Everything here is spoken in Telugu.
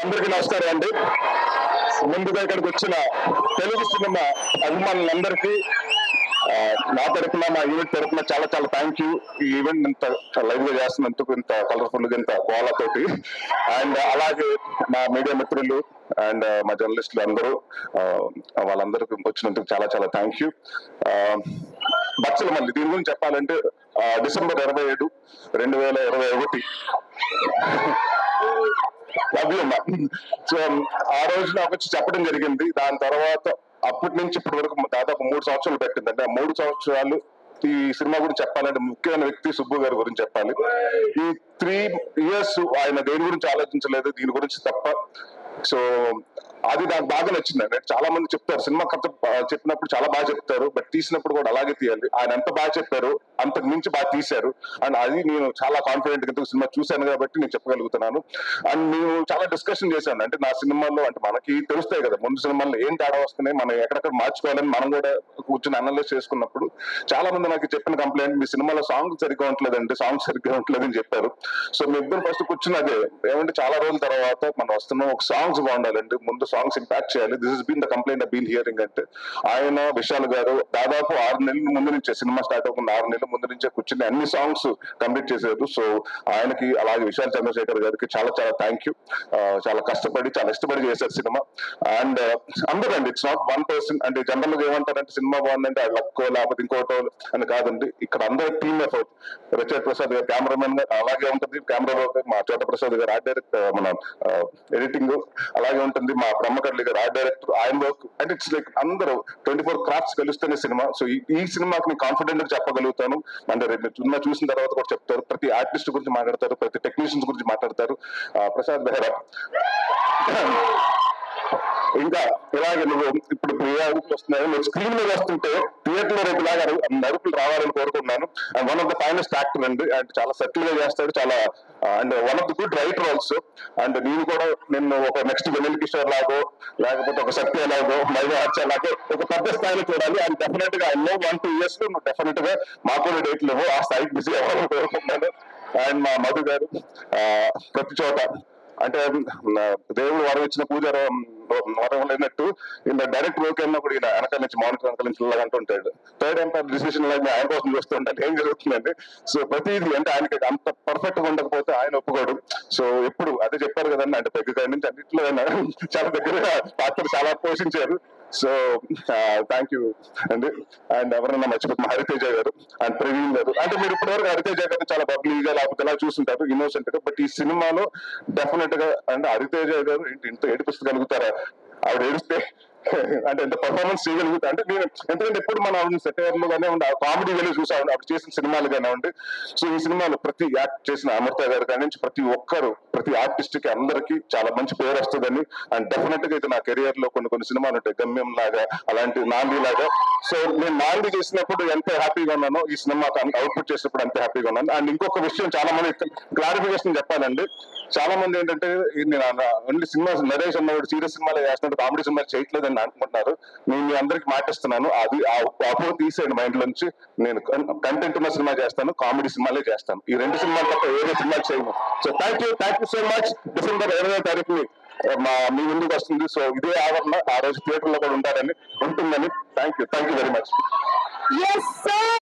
అందరికీ నమస్కారం అండి. ముందుగా ఇక్కడికి వచ్చిన తెలుగు సినిమా అభిమానులందరికీ నా తరఫున మా యూనిట్ తరఫున చాలా చాలా థ్యాంక్ యూ. ఈ ఈవెంట్ ఇంత లైవ్ గా చేస్తున్నందుకు, ఇంత కలర్ఫుల్ గా, ఇంత గోళతోటి. అండ్ అలాగే మా మీడియా మిత్రులు అండ్ మా జర్నలిస్టులు అందరూ, వాళ్ళందరికీ వచ్చినందుకు చాలా చాలా థ్యాంక్ యూ. బచ్చల మళ్ళీ దీని గురించి చెప్పాలంటే డిసెంబర్ 27, 2021 సో ఆ రోజు నాకు వచ్చి చెప్పడం జరిగింది. దాని తర్వాత అప్పటి నుంచి ఇప్పటి వరకు దాదాపు 3 సంవత్సరాలు పెట్టింది. అంటే 3 సంవత్సరాలు ఈ సినిమా గురించి చెప్పాలంటే ముఖ్యమైన వ్యక్తి సుబ్బు గారి గురించి చెప్పాలి. ఈ 3 years ఆయన దేని గురించి ఆలోచించలేదు, దీని గురించి తప్ప. సో అది నాకు బాగా నచ్చింది. అంటే చాలా మంది చెప్తారు సినిమా కథ చెప్పినప్పుడు చాలా బాగా చెప్తారు, బట్ తీసినప్పుడు కూడా అలాగే తీయాలి. ఆయన ఎంత బాగా చెప్పారు అంతకు మించి బాగా తీశారు. అండ్ అది నేను చాలా కాన్ఫిడెంట్ గా సినిమా చూశాను కాబట్టి నేను చెప్పగలుగుతున్నాను. అండ్ నేను చాలా డిస్కషన్ చేశాను. అంటే నా సినిమాలో అంటే మనకి తెలుస్తాయి కదా ముందు సినిమాల్లో ఏం తేడా వస్తున్నాయి, మనం ఎక్కడెక్కడ మార్చుకోవాలని మనం కూడా కూర్చొని అనలైజ్ చేసుకున్నప్పుడు చాలా మంది నాకు చెప్పిన కంప్లైంట్, మీ సినిమాలో సాంగ్ సరిగ్గా ఉంటలేదండి, సాంగ్ సరిగ్గా ఉంటలేదని చెప్పారు. సో మీ ఇద్దరు ఫస్ట్ కూర్చుని అదే ఏమంటే చాలా రోజుల తర్వాత మనం వస్తున్నాం, ఒక సాంగ్స్ బాగుండాలండి, ముందు సాంగ్స్ ఇంపాక్ట్ చేయాలి. This is been the complaint I been hearing. అంటే ఆయన విశాల్ గారు దాదాపు 6 నెలల ముందు నుంచే, సినిమా స్టార్ట్ అవ్వకుండా 6 నెలల ముందు నుంచే కూర్చుని అన్ని సాంగ్స్ కంప్లీట్ చేశారు. సో ఆయనకి అలాగే విశాల్ చంద్రశేఖర్ గారికి చాలా చాలా థ్యాంక్ యూ. చాలా కష్టపడి చాలా ఇష్టపడి చేశారు సినిమా. అండ్ అందరండి, ఇట్స్ నాట్ వన్ పర్సన్. అంటే జనరల్ గా ఏమంటారంటే సినిమా బాగుందంటే లక్కో లేకపోతే ఇంకోటో అని కాదండి. ఇక్కడ అందరూ టీమ్ ఎఫర్ట్. రచయిత ప్రసాద్ గారు కెమెరామెన్ గారు అలాగే ఉంటుంది, కెమెరాలో మా చోట ప్రసాద్ గారు ఆర్ట్ డైరెక్టర్, మన ఎడిటింగ్ అలాగే ఉంటుంది, మా బ్రహ్మకర్లి గారు ఆర్ట్ డైరెక్టర్, ఆయన వర్క్. అంటే ఇట్స్ లైక్ అందరూ 24 క్రాఫ్ట్స్ కలిస్తేనే సినిమా. సో ఈ సినిమాకి నేను కాన్ఫిడెంట్ గా చెప్పగలుగుతాను. అంటే రేపు సినిమా చూసిన తర్వాత కూడా చెప్తారు, ప్రతి ఆర్టిస్ట్ గురించి మాట్లాడతారు, ప్రతి టెక్నీషియన్స్ గురించి మాట్లాడతారు. ప్రసాద్ బెహ్రా ఇంకా ఇలాగే నువ్వు ఇప్పుడు అరుపులు వస్తున్నాయి, నువ్వు స్క్రీన్ మీద వస్తుంటే థియేటర్ లో రేపు ఇలాగా అరుపులు రావాలని కోరుకుంటున్నాను. And one of the finest actor అండి, అండ్ చాలా సెటిల్ గా చేస్తాడు, చాలా and one of the good writer also. And నేను కూడా నిన్ను ఒక నెక్స్ట్ వెనిల్ కిషోర్ లాగో లేకపోతే ఒక సత్య లాగో మైదా హర్చ లాగో ఒక పెద్ద స్థాయిలో చూడాలి. అండ్ డెఫినెట్ గా ఐ నో 1-2 years లో నువ్వు డెఫినెట్ గా మాకు కూడా డేట్లు లేవు, ఆ స్థాయికి బిజీ అవ్వాలని కోరుకుంటున్నాను. అండ్ మా మధు గారు ప్రతి చోట అంటే దేవుడు వరం ఇచ్చిన పూజ వరం లేనట్టు ఇలా డైరెక్ట్ వర్క్ అయినప్పుడు ఇలా వెనకాల నుంచి మానిటర్ వెనకాల నుంచి ఇలా అంటుంటాడు. థర్డ్ ఎంపైర్ డిసిషన్ ఆయన కోసం చూస్తుంటే ఏం జరుగుతుందండి. సో ప్రతిదీ అంటే ఆయనకి అంత పర్ఫెక్ట్ గా ఉండకపోతే ఆయన ఒప్పుకోడు. సో ఎప్పుడు అదే చెప్పారు కదండి, అంటే పెద్ద కాడి నుంచి అన్నింటిలో చాలా దగ్గరగా పాత్రలు చాలా పోషించారు. సో థ్యాంక్ యూ అండి. అండ్ ఎవరైనా మర్చిపోతే హరితేజ గారు అండ్ ప్రవీణ్ గారు. అంటే మీరు ఇప్పటివరకు హరితేజ గారు చాలా బబ్లీగా లేకపోతే ఎలా చూస్తుంటారు, ఇన్నోసెంట్ గా, బట్ ఈ సినిమాలో డెఫినెట్ గా అంటే హరితేజ గారు ఇంత ఏడిపిస్తగలుగుతారా, ఆవిడ ఏడిస్తే అంటే ఎంత పర్ఫార్మెన్స్ చేయగలుగుతా అంటే నేను, ఎందుకంటే ఎప్పుడు మనం సెటైర్లు గానే ఉండి కామెడీ గానే చూసామండి అప్పుడు చేసిన సినిమాలు గానే ఉండి. సో ఈ సినిమాలో ప్రతి యాక్ట్ చేసిన అమృత గారి కాడి నుంచి ప్రతి ఒక్కరు, ప్రతి ఆర్టిస్ట్ కి అందరికి చాలా మంచి పేరు వస్తుందని. అండ్ డెఫినెట్ గా అయితే నా కెరియర్ లో కొన్ని సినిమాలు ఉంటాయి, గమ్యం లాగా, అలాంటి నాంది లాగా. సో నేను నాంది చేసినప్పుడు ఎంత హ్యాపీగా ఉన్నానో ఈ సినిమాకి అవుట్పుట్ చేసినప్పుడు అంత హ్యాపీగా ఉన్నాను. అండ్ ఇంకొక విషయం చాలా మంది క్లారిఫికేషన్ చెప్పాలండి. చాలా మంది ఏంటంటే ఓన్లీ సినిమా నరేష్ అన్నవాడు సీరియస్ సినిమాలు చేస్తున్నాడు, కామెడీ సినిమాలు చేయట్లేదని అనుకుంటున్నారు. నేను మీ అందరికి మాటిస్తున్నాను, అది ఆ అపోహ తీసేయండి మైండ్ నుంచి. నేను కంటెంట్ ఉన్న సినిమా చేస్తాను, కామెడీ సినిమాలే చేస్తాను. ఈ 2 సినిమాలు తప్ప వేరే సినిమాలు చేయను. So thank you so much. December 20వ తారీఖుని మీ ముందుకు వస్తుంది. సో ఇదే ఆవరణ ఆ రోజు థియేటర్ లో కూడా ఉంటుందని. Thank you very much.